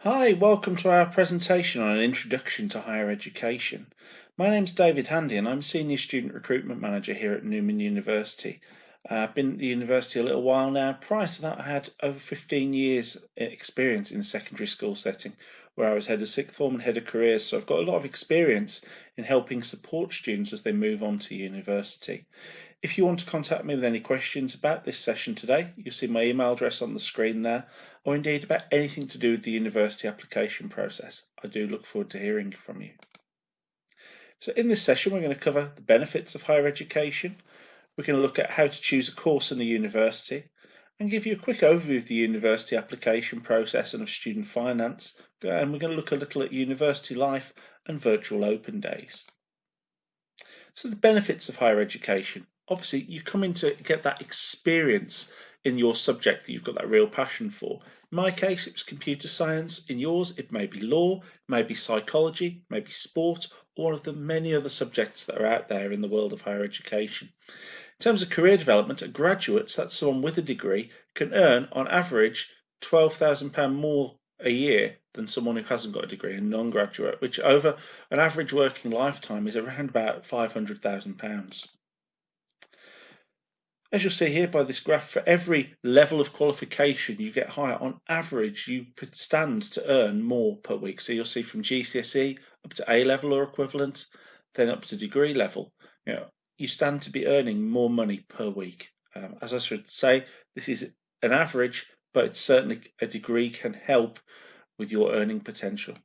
Hi, welcome to our presentation on an introduction to higher education. My name's David Handy and I'm Senior Student Recruitment Manager here at Newman University. I've been at the university a little while now. Prior to that, I had over 15 years experience in the secondary school setting where I was head of sixth form and head of careers, so I've got a lot of experience in helping support students as they move on to university. If you want to contact me with any questions about this session today, you'll see my email address on the screen there, or indeed about anything to do with the university application process. I do look forward to hearing from you. So in this session, we're going to cover the benefits of higher education. We're going to look at how to choose a course in the university and give you a quick overview of the university application process and of student finance. And we're going to look a little at university life and virtual open days. So the benefits of higher education. Obviously, you come in to get that experience in your subject that you've got that real passion for. In my case, it was computer science. In yours, it may be law, it may be psychology, maybe sport, or one of the many other subjects that are out there in the world of higher education. In terms of career development, at graduates, that's someone with a degree, can earn on average £12,000 more a year than someone who hasn't got a degree, a non-graduate, which over an average working lifetime is around about £500,000. As you'll see here by this graph, for every level of qualification you get higher, on average you stand to earn more per week. So you'll see from GCSE up to A level or equivalent, then up to degree level, you stand to be earning more money per week. As I should say, this is an average, but certainly a degree can help with your earning potential.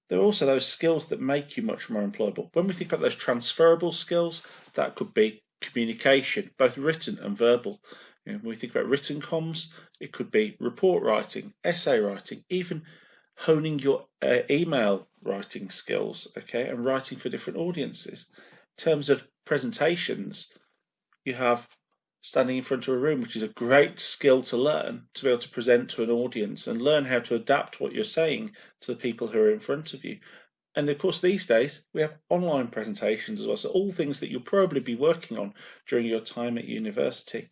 There are also those skills that make you much more employable. When we think about those transferable skills, that could be communication, both written and verbal. When we think about written comms, it could be report writing, essay writing, even honing your email writing skills, okay, and writing for different audiences. In terms of presentations, you have standing in front of a room, which is a great skill to learn, to be able to present to an audience and learn how to adapt what you're saying to the people who are in front of you. And of course, these days we have online presentations as well, so all things that you'll probably be working on during your time at university.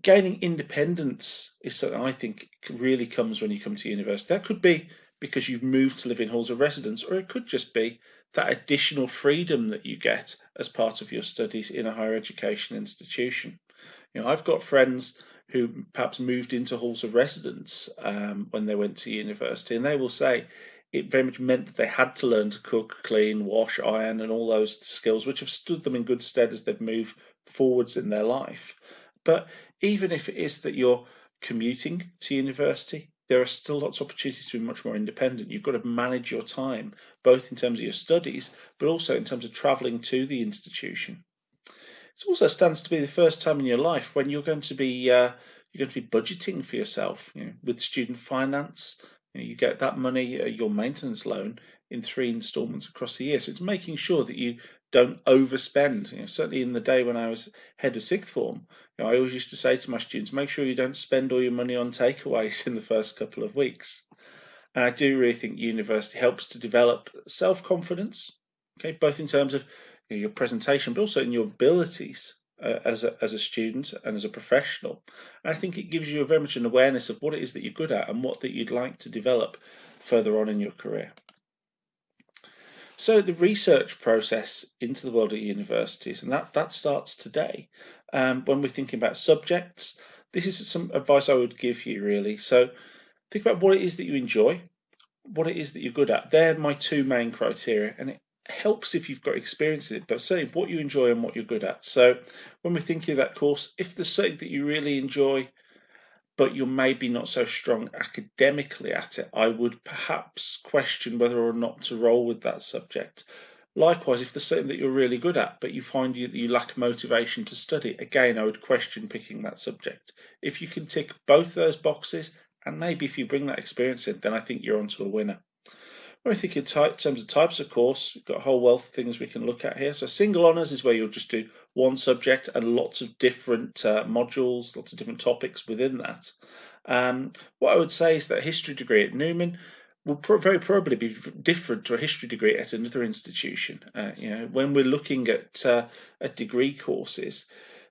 Gaining independence is something I think really comes when you come to university. That could be because you've moved to live in halls of residence, or it could just be that additional freedom that you get as part of your studies in a higher education institution. I've got friends who perhaps moved into halls of residence when they went to university, and they will say it very much meant that they had to learn to cook, clean, wash, iron, and all those skills, which have stood them in good stead as they've moved forwards in their life. But even if it is that you're commuting to university, there are still lots of opportunities to be much more independent. You've got to manage your time, both in terms of your studies, but also in terms of travelling to the institution. It also stands to be the first time in your life when you're going to be budgeting for yourself. With student finance, you get that money, your maintenance loan, in 3 instalments across the year. So it's making sure that you don't overspend. Certainly in the day when I was head of sixth form, I always used to say to my students, make sure you don't spend all your money on takeaways in the first couple of weeks. And I do really think university helps to develop self-confidence, okay, both in terms of your presentation, but also in your abilities as a student and as a professional. And I think it gives you very much an awareness of what it is that you're good at and what that you'd like to develop further on in your career. So the research process into the world of universities, and that starts today. When we're thinking about subjects, this is some advice I would give you really. So think about what it is that you enjoy, what it is that you're good at. They're my 2 main criteria, and it helps if you've got experience in it, but certainly what you enjoy and what you're good at. So when we're thinking of that course, if there's something that you really enjoy, but you're maybe not so strong academically at it, I would perhaps question whether or not to roll with that subject. Likewise, if there's something that you're really good at, but you find you lack motivation to study, again, I would question picking that subject. If you can tick both those boxes, and maybe if you bring that experience in, then I think you're onto a winner. When we think in terms of types of course, we've got a whole wealth of things we can look at here. So single honours is where you'll just do one subject and lots of different modules, lots of different topics within that. What I would say is that a history degree at Newman will very probably be different to a history degree at another institution. When we're looking at degree courses,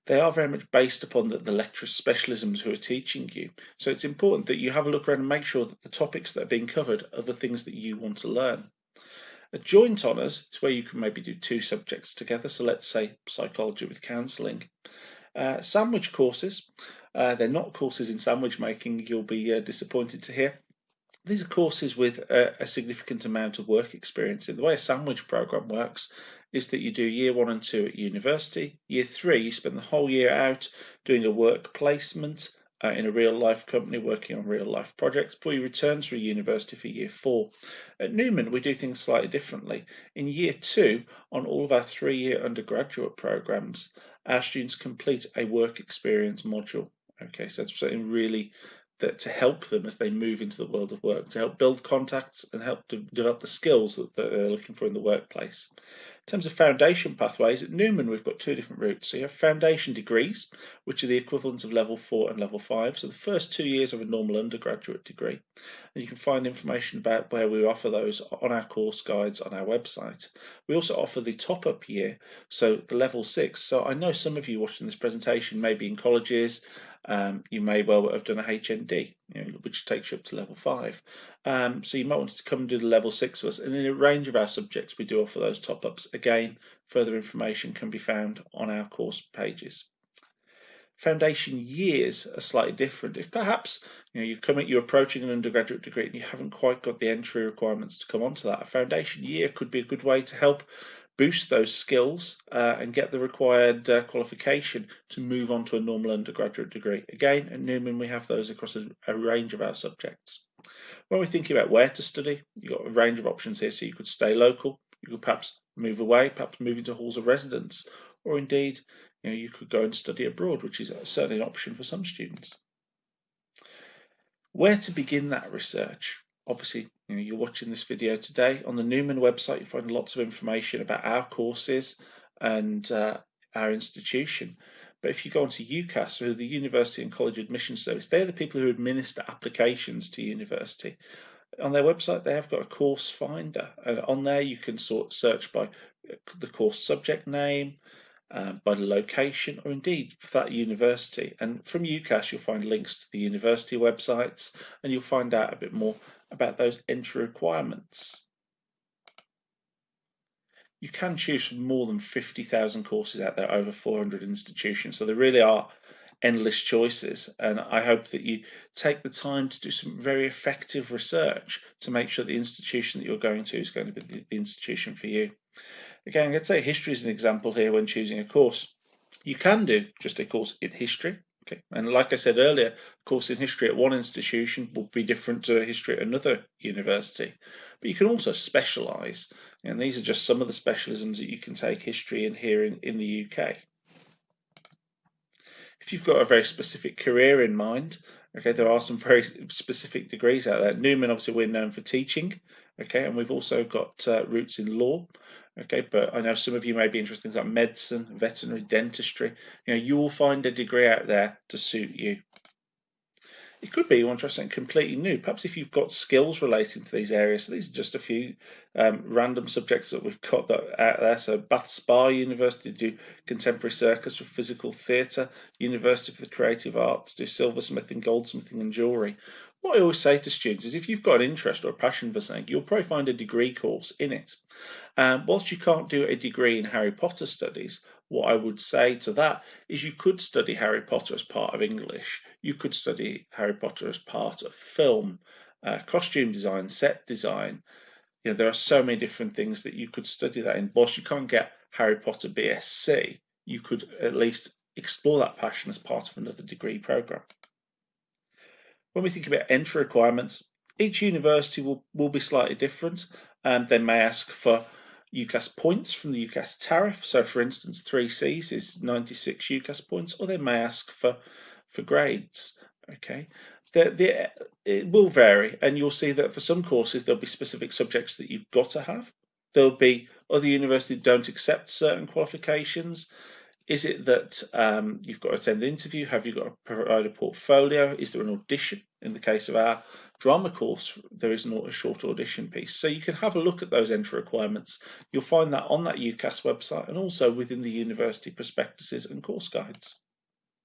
they are very much based upon the lecturer's specialisms who are teaching you. So it's important that you have a look around and make sure that the topics that are being covered are the things that you want to learn. A joint honours is where you can maybe do two subjects together. So let's say psychology with counselling. Sandwich courses, they're not courses in sandwich making, you'll be disappointed to hear. These are courses with a significant amount of work experience. The way a sandwich program works is that you do year 1 and 2 at university. Year 3, you spend the whole year out doing a work placement in a real life company working on real life projects before you return to university for year 4. At Newman, we do things slightly differently. In year 2, on all of our 3-year undergraduate programs, our students complete a work experience module. Okay, so it's something really that to help them as they move into the world of work, to help build contacts and help to develop the skills that they're looking for in the workplace. In terms of foundation pathways, at Newman we've got two different routes. So you have foundation degrees, which are the equivalent of level 4 and level 5. So the first 2 years of a normal undergraduate degree. And you can find information about where we offer those on our course guides on our website. We also offer the top-up year, so the level 6. So I know some of you watching this presentation may be in colleges. You may well have done a HND, which takes you up to level 5. So you might want to come and do the level 6 with us. And in a range of our subjects, we do offer those top-ups. Again, further information can be found on our course pages. Foundation years are slightly different. If perhaps you're approaching an undergraduate degree and you haven't quite got the entry requirements to come onto that, a foundation year could be a good way to help boost those skills and get the required qualification to move on to a normal undergraduate degree. Again, at Newman, we have those across a range of our subjects. When we're thinking about where to study, you've got a range of options here. So you could stay local, you could perhaps move away, perhaps move into halls of residence, or indeed, you could go and study abroad, which is certainly an option for some students. Where to begin that research? Obviously, you're watching this video today. On the Newman website, you find lots of information about our courses and our institution. But if you go onto UCAS, or the University and College Admission Service, they're the people who administer applications to university. On their website, they have got a course finder, and on there you can search by the course subject name, by the location, or indeed for that university. And from UCAS, you'll find links to the university websites, and you'll find out a bit more about those entry requirements. You can choose from more than 50,000 courses out there, over 400 institutions. So there really are endless choices, and I hope that you take the time to do some very effective research to make sure the institution that you're going to is going to be the institution for you. Again, I'd say history is an example here when choosing a course. You can do just a course in history. Okay. And like I said earlier, a course in history at one institution will be different to a history at another university. But you can also specialise, and these are just some of the specialisms that you can take history in here in the UK. If you've got a very specific career in mind, okay, there are some very specific degrees out there. Newman, obviously, we're known for teaching, okay, and we've also got roots in law, okay, but I know some of you may be interested in things like medicine, veterinary, dentistry. You will find a degree out there to suit you. It could be you want to try something completely new. Perhaps if you've got skills relating to these areas. So these are just a few random subjects that we've got out there. So Bath Spa University do contemporary circus for physical theatre. University for the Creative Arts do silversmithing, goldsmithing and jewellery. What I always say to students is if you've got an interest or a passion for something, you'll probably find a degree course in it. Whilst you can't do a degree in Harry Potter studies, what I would say to that is you could study Harry Potter as part of English. You could study Harry Potter as part of film, costume design, set design. There are so many different things that you could study that in. Whilst you can't get Harry Potter BSc, you could at least explore that passion as part of another degree programme. When we think about entry requirements, each university will be slightly different, and they may ask for UCAS points from the UCAS Tariff. So for instance, 3Cs is 96 UCAS points, or they may ask for grades. Okay, it will vary, and you'll see that for some courses there'll be specific subjects that you've got to have. There'll be other universities don't accept certain qualifications. Is it that you've got to attend the interview? Have you got to provide a portfolio? Is there an audition? In the case of our drama course, there is a short audition piece. So you can have a look at those entry requirements. You'll find that on that UCAS website and also within the university prospectuses and course guides.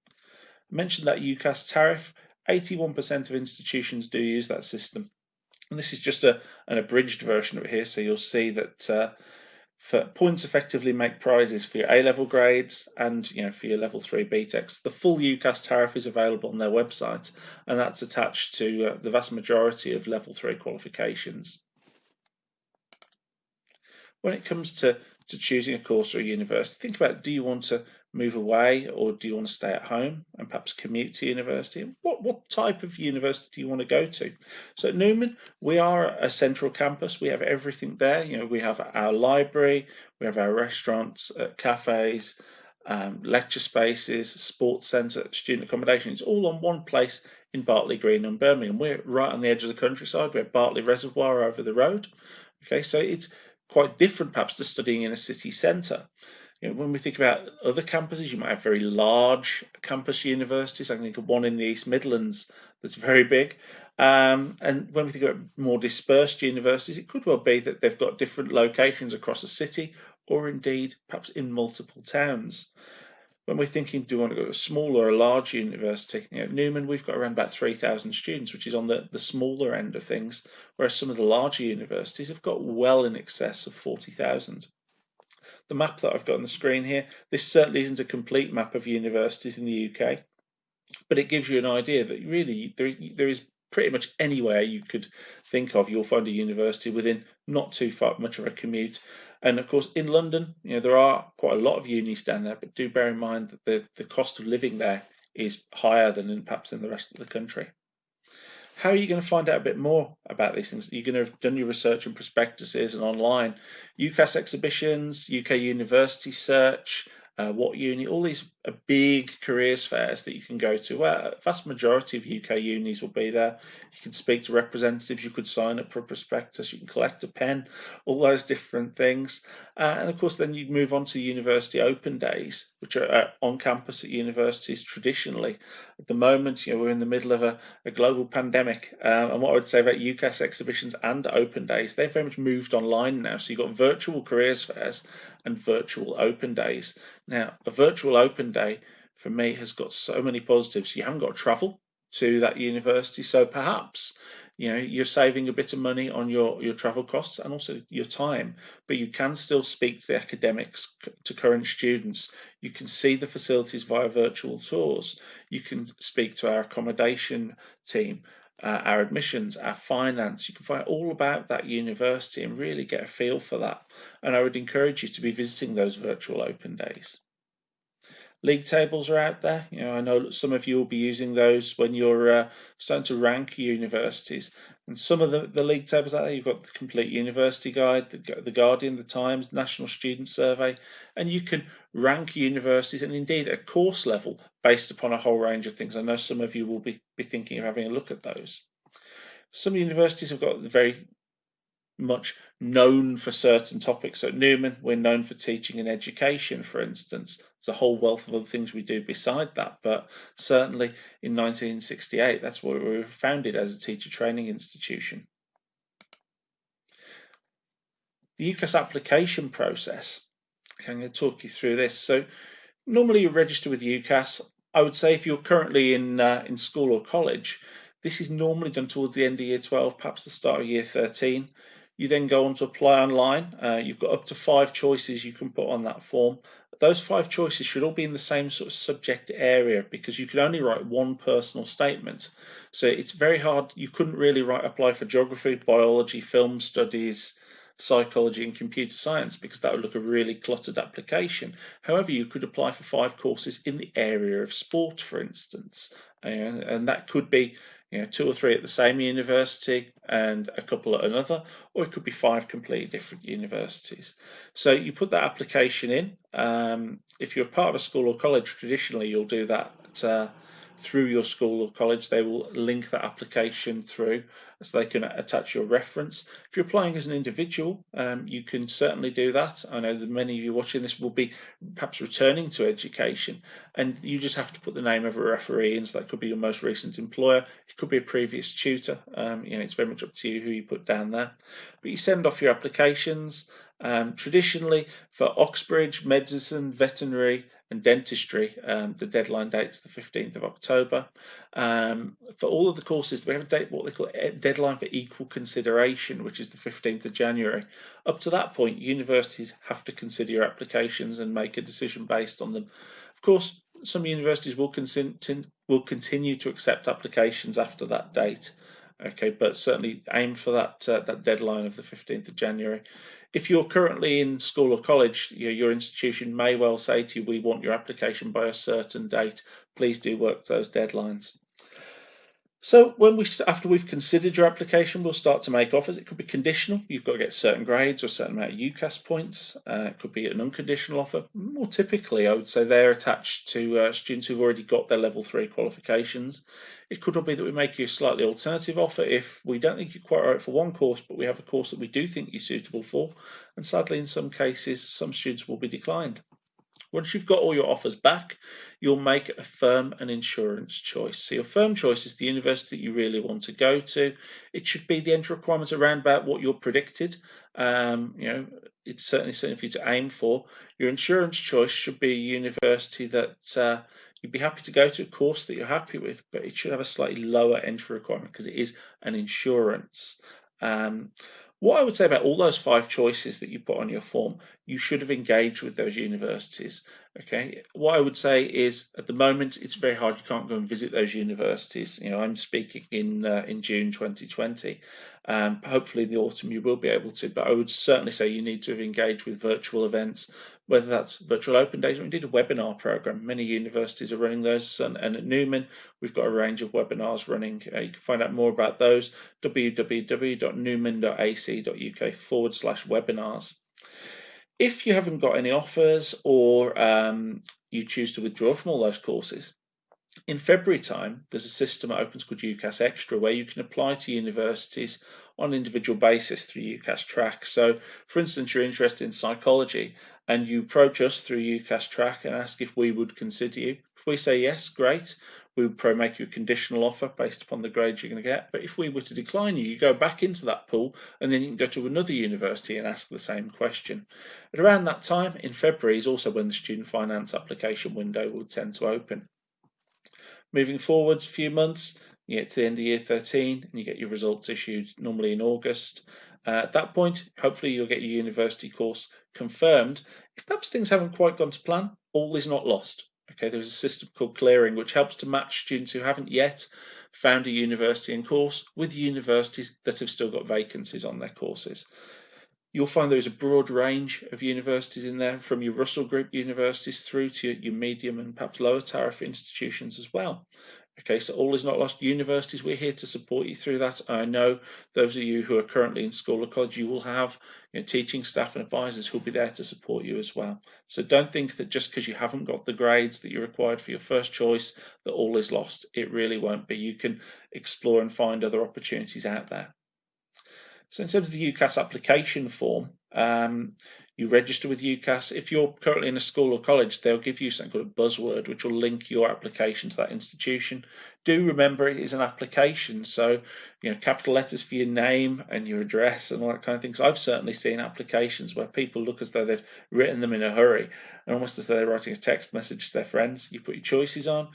I mentioned that UCAS tariff. 81% of institutions do use that system. And this is just an abridged version of it here. So you'll see that for points effectively make prizes for your A-level grades and for your level 3 BTECs. The full UCAS tariff is available on their website, and that's attached to the vast majority of level 3 qualifications. When it comes to choosing a course or a university, think about, do you want to move away or do you want to stay at home and perhaps commute to university? What type of university do you want to go to? So at Newman, we are a central campus. We have everything there. We have our library, we have our restaurants, cafes, lecture spaces, sports centre, student accommodation. It's all on one place in Berkeley Green and Birmingham. We're right on the edge of the countryside. We have Bartley Reservoir over the road. Okay, so it's quite different perhaps to studying in a city centre. When we think about other campuses, you might have very large campus universities. I can think of one in the East Midlands that's very big. And when we think about more dispersed universities, it could well be that they've got different locations across a city or indeed perhaps in multiple towns. When we're thinking, do we want to go to a small or a large university? At Newman, we've got around about 3,000 students, which is on the smaller end of things, whereas some of the larger universities have got well in excess of 40,000. The map that I've got on the screen here, this certainly isn't a complete map of universities in the UK, but it gives you an idea that really there is pretty much anywhere you could think of, you'll find a university within not too far much of a commute. And of course, in London, there are quite a lot of unis down there, but do bear in mind that the cost of living there is higher than perhaps in the rest of the country. How are you going to find out a bit more about these things? You're going to have done your research in prospectuses and online. UCAS exhibitions, UK University Search, What Uni, all these are big careers fairs that you can go to. A vast majority of UK unis will be there. You can speak to representatives, you could sign up for a prospectus, you can collect a pen, all those different things. And of course, then you move on to university open days, which are on campus at universities traditionally. At the moment, we're in the middle of a global pandemic. And what I would say about UCAS exhibitions and open days, they've very much moved online now. So you've got virtual careers fairs and virtual open days. Now, a virtual open day for me has got so many positives. You haven't got to travel to that university, so perhaps you're saving a bit of money on your travel costs and also your time, but you can still speak to the academics, to current students. You can see the facilities via virtual tours. You can speak to our accommodation team, our admissions, our finance. You can find all about that university and really get a feel for that. And I would encourage you to be visiting those virtual open days. League tables are out there. I know some of you will be using those when you're starting to rank universities. And some of the league tables out there, you've got the Complete University Guide, the Guardian, the Times, National Student Survey, and you can rank universities and indeed at course level based upon a whole range of things. I know some of you will be thinking of having a look at those. Some universities have got very much known for certain topics. So at Newman, we're known for teaching and education, for instance. There's a whole wealth of other things we do beside that, but certainly in 1968, that's where we were founded as a teacher training institution. The UCAS application process, I'm going to talk you through this. So normally you register with UCAS. I would say if you're currently in school or college, this is normally done towards the end of year 12, perhaps the start of year 13. You then go on to apply online. You've got up to 5 choices you can put on that form. Those 5 choices should all be in the same sort of subject area because you can only write one personal statement. So it's very hard. You couldn't really apply for geography, biology, film studies, psychology and computer science because that would look a really cluttered application. However, you could apply for 5 courses in the area of sport, for instance, and that could be 2 or 3 at the same university and a couple at another, or it could be 5 completely different universities. So you put that application in. If you're part of a school or college, traditionally you'll do that through your school or college. They will link that application through so they can attach your reference. If you're applying as an individual, you can certainly do that. I know that many of you watching this will be perhaps returning to education, and you just have to put the name of a referee in. So that could be your most recent employer, it could be a previous tutor. It's very much up to you who you put down there. But you send off your applications. Traditionally, for Oxbridge, medicine, veterinary, and dentistry, the deadline date's the 15th of October. For all of the courses, we have a date, what they call a deadline for equal consideration, which is the 15th of January. Up to that point, universities have to consider your applications and make a decision based on them. Of course, some universities will continue to accept applications after that date. Okay, but certainly aim for that deadline of the 15th of January. If you're currently in school or college, your institution may well say to you, we want your application by a certain date. Please do work those deadlines. So after we've considered your application, we'll start to make offers. It could be conditional. You've got to get certain grades or a certain amount of UCAS points. It could be an unconditional offer. More typically, I would say they're attached to students who've already got their level 3 qualifications. It could be that we make you a slightly alternative offer if we don't think you're quite right for one course, but we have a course that we do think you're suitable for. And sadly, in some cases, some students will be declined. Once you've got all your offers back, you'll make a firm and insurance choice. So your firm choice is the university that you really want to go to. It should be the entry requirements around about what you're predicted. It's certainly something for you to aim for. Your insurance choice should be a university that you'd be happy to go to, a course that you're happy with, but it should have a slightly lower entry requirement because it is an insurance. What I would say about all those 5 choices that you put on your form, you should have engaged with those universities. Okay. What I would say is, at the moment, it's very hard. You can't go and visit those universities. I'm speaking in June 2020. Hopefully in the autumn you will be able to, but I would certainly say you need to have engaged with virtual events, whether that's virtual open days or indeed a webinar program. Many universities are running those, and at Newman we've got a range of webinars running. You can find out more about those, www.newman.ac.uk/webinars. If you haven't got any offers or you choose to withdraw from all those courses, in February time, there's a system that opens called UCAS Extra, where you can apply to universities on an individual basis through UCAS Track. So, for instance, you're interested in psychology and you approach us through UCAS Track and ask if we would consider you. If we say yes, great. We would probably make you a conditional offer based upon the grades you're going to get. But if we were to decline you, you go back into that pool and then you can go to another university and ask the same question. At around that time, in February, is also when the student finance application window will tend to open. Moving forwards a few months, you get to the end of year 13 and you get your results issued normally in August. At that point, hopefully you'll get your university course confirmed. If perhaps things haven't quite gone to plan, all is not lost. Okay, there's a system called clearing which helps to match students who haven't yet found a university and course with universities that have still got vacancies on their courses. You'll find there's a broad range of universities in there, from your Russell Group universities through to your medium and perhaps lower tariff institutions as well. Okay, so all is not lost. Universities, we're here to support you through that. I know those of you who are currently in school or college, you will have teaching staff and advisors who'll be there to support you as well. So don't think that just because you haven't got the grades that you're required for your first choice, that all is lost. It really won't be. You can explore and find other opportunities out there. So in terms of the UCAS application form, you register with UCAS. If you're currently in a school or college, they'll give you something called a buzzword, which will link your application to that institution. Do remember it is an application, so capital letters for your name and your address and all that kind of thing. So I've certainly seen applications where people look as though they've written them in a hurry, and almost as though they're writing a text message to their friends. You put your choices on,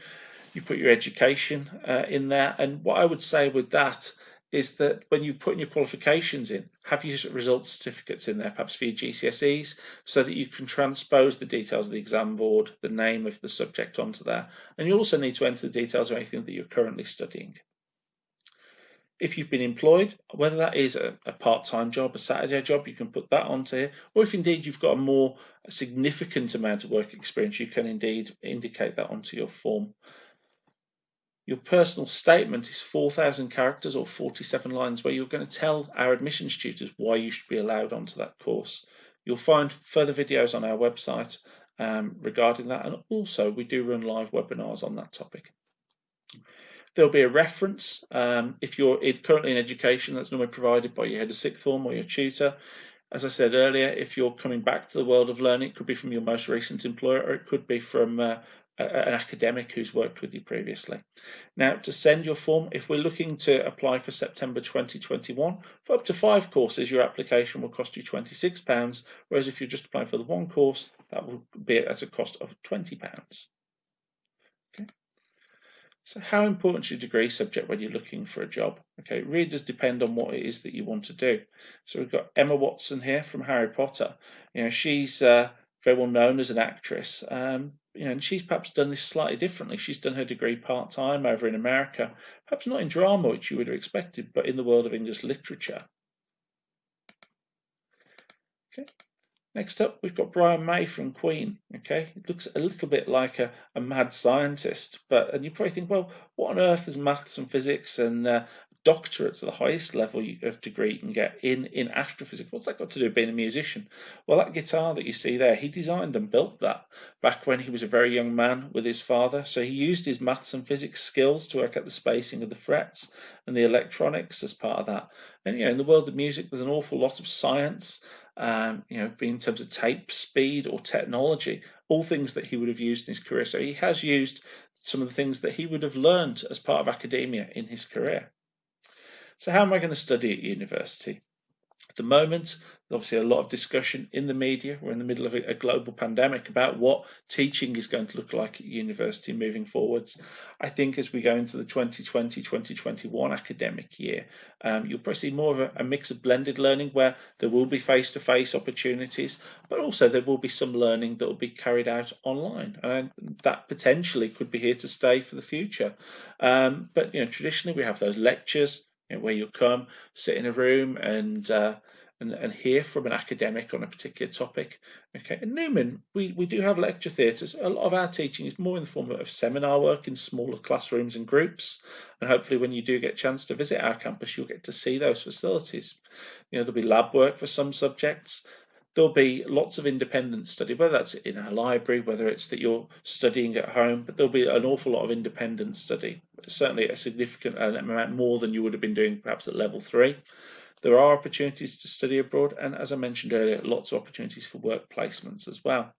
you put your education in there, and what I would say with that is that when you put your qualifications in, have your results certificates in there, perhaps for your GCSEs, so that you can transpose the details of the exam board, the name of the subject onto there. And you also need to enter the details of anything that you're currently studying. If you've been employed, whether that is a part-time job, a Saturday job, you can put that onto here. Or if indeed you've got a more significant amount of work experience, you can indeed indicate that onto your form. Your personal statement is 4,000 characters or 47 lines, where you're going to tell our admissions tutors why you should be allowed onto that course. You'll find further videos on our website regarding that, and also we do run live webinars on that topic. There'll be a reference. If you're currently in education, that's normally provided by your head of sixth form or your tutor. As I said earlier, if you're coming back to the world of learning, it could be from your most recent employer, or it could be from an academic who's worked with you previously. Now, to send your form, if we're looking to apply for September 2021, for up to 5 courses, your application will cost you £26, whereas if you're just applying for the one course, that will be at a cost of £20. Okay. So how important is your degree subject when you're looking for a job? Okay, it really does depend on what it is that you want to do. So we've got Emma Watson here from Harry Potter. She's very well known as an actress. And she's perhaps done this slightly differently. She's done her degree part-time over in America, perhaps not in drama, which you would have expected, but in the world of English literature. Okay. Next up, we've got Brian May from Queen. Okay, it looks a little bit like a mad scientist, and you probably think, well, what on earth is maths and physics and doctorates at the highest level of degree you can get in astrophysics? What's that got to do with being a musician? Well, that guitar that you see there, he designed and built that back when he was a very young man with his father. So he used his maths and physics skills to work out the spacing of the frets and the electronics as part of that. And in the world of music, there's an awful lot of science. In terms of tape speed or technology, all things that he would have used in his career. So he has used some of the things that he would have learned as part of academia in his career. So how am I going to study at university? At the moment, there's obviously a lot of discussion in the media. We're in the middle of a global pandemic about what teaching is going to look like at university moving forwards. I think as we go into the 2020-2021 academic year, you'll probably see more of a mix of blended learning where there will be face-to-face opportunities, but also there will be some learning that will be carried out online. And that potentially could be here to stay for the future. But traditionally we have those lectures, where you'll come, sit in a room and hear from an academic on a particular topic. Okay, in Newman, we do have lecture theatres. A lot of our teaching is more in the form of seminar work in smaller classrooms and groups. And hopefully when you do get a chance to visit our campus, you'll get to see those facilities. There'll be lab work for some subjects. There'll be lots of independent study, whether that's in our library, whether it's that you're studying at home, but there'll be an awful lot of independent study, certainly a significant amount more than you would have been doing perhaps at level 3. There are opportunities to study abroad, and as I mentioned earlier, lots of opportunities for work placements as well.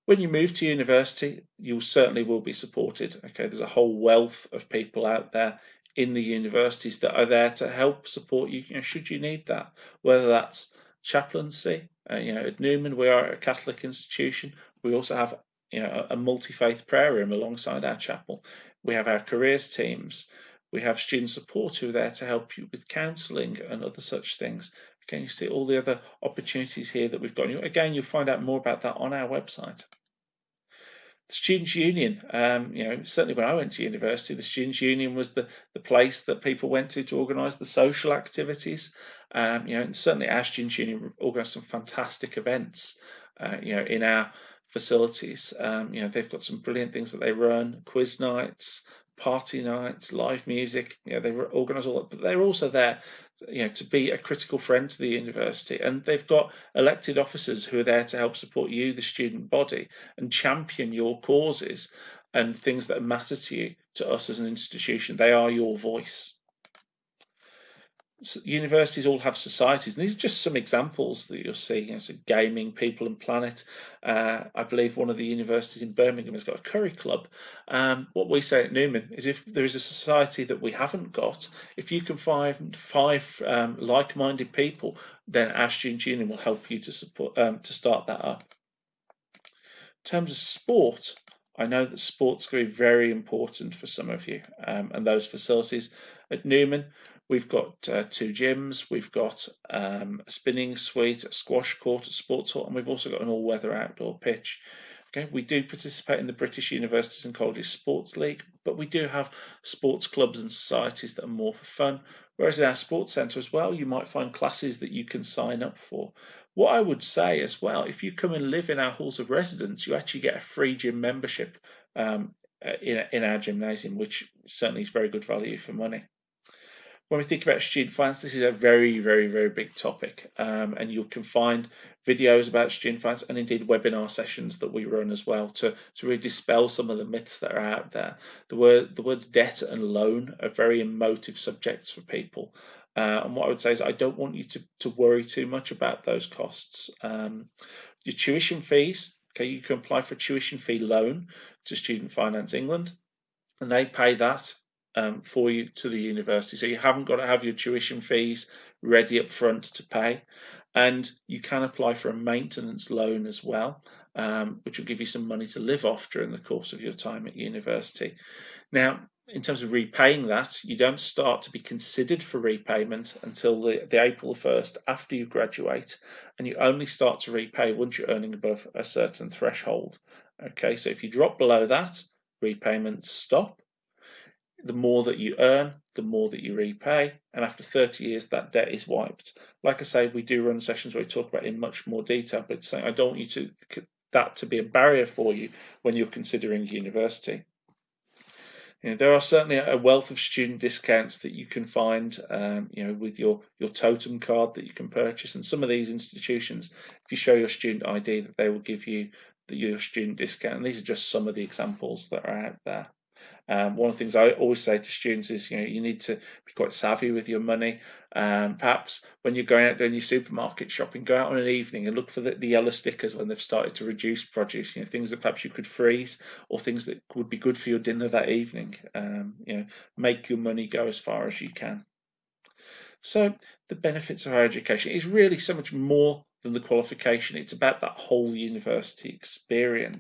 When you move to university, you certainly will be supported. Okay, there's a whole wealth of people out there in the universities that are there to help support you, should you need that, whether that's chaplaincy. At Newman, we are a Catholic institution. We also have a multi-faith prayer room alongside our chapel. We have our careers teams. We have student support who are there to help you with counselling and other such things. Again, you see all the other opportunities here that we've got. Again, you'll find out more about that on our website. The Students' Union, certainly when I went to university, the Students' Union was the place that people went to organise the social activities. And certainly our Students' Union organised some fantastic events, in our facilities. They've got some brilliant things that they run, quiz nights, party nights, live music. They organise all that, but they're also there, to be a critical friend to the university. And they've got elected officers who are there to help support you, the student body, and champion your causes and things that matter to you, to us as an institution. They are your voice. Universities all have societies, and these are just some examples that you'll see. So gaming, people and planet. I believe one of the universities in Birmingham has got a curry club. What we say at Newman is, if there is a society that we haven't got, if you can find five like-minded people, then our Student Union will help you to support to start that up. In terms of sport, I know that sport's going to be very important for some of you, and those facilities at Newman. We've got 2 gyms, we've got a spinning suite, a squash court, a sports hall, and we've also got an all-weather outdoor pitch. Okay, we do participate in the British Universities and Colleges Sports League, but we do have sports clubs and societies that are more for fun. Whereas in our sports centre as well, you might find classes that you can sign up for. What I would say as well, if you come and live in our halls of residence, you actually get a free gym membership in our gymnasium, which certainly is very good value for money. When we think about student finance, this is a very, very, very big topic, and you can find videos about student finance and indeed webinar sessions that we run as well to really dispel some of the myths that are out there. The words debt and loan are very emotive subjects for people. And what I would say is I don't want you to worry too much about those costs. Your tuition fees, okay, you can apply for a tuition fee loan to Student Finance England, and they pay that for you to the university. So you haven't got to have your tuition fees ready up front to pay. And you can apply for a maintenance loan as well, which will give you some money to live off during the course of your time at university. Now, in terms of repaying that, you don't start to be considered for repayment until the April 1st after you graduate, and you only start to repay once you're earning above a certain threshold. Okay, so if you drop below that, repayments stop. The more that you earn, the more that you repay, and after 30 years, that debt is wiped. Like I say, we do run sessions where we talk about it in much more detail, but I don't want you to be a barrier for you when you're considering university. There are certainly a wealth of student discounts that you can find, with your totem card that you can purchase. And some of these institutions, if you show your student ID, that they will give you your student discount. And these are just some of the examples that are out there. One of the things I always say to students is, you need to be quite savvy with your money. Perhaps when you're going out doing your supermarket shopping, go out on an evening and look for the yellow stickers when they've started to reduce produce. Things that perhaps you could freeze, or things that would be good for your dinner that evening. Make your money go as far as you can. So the benefits of higher education is really so much more than the qualification. It's about that whole university experience.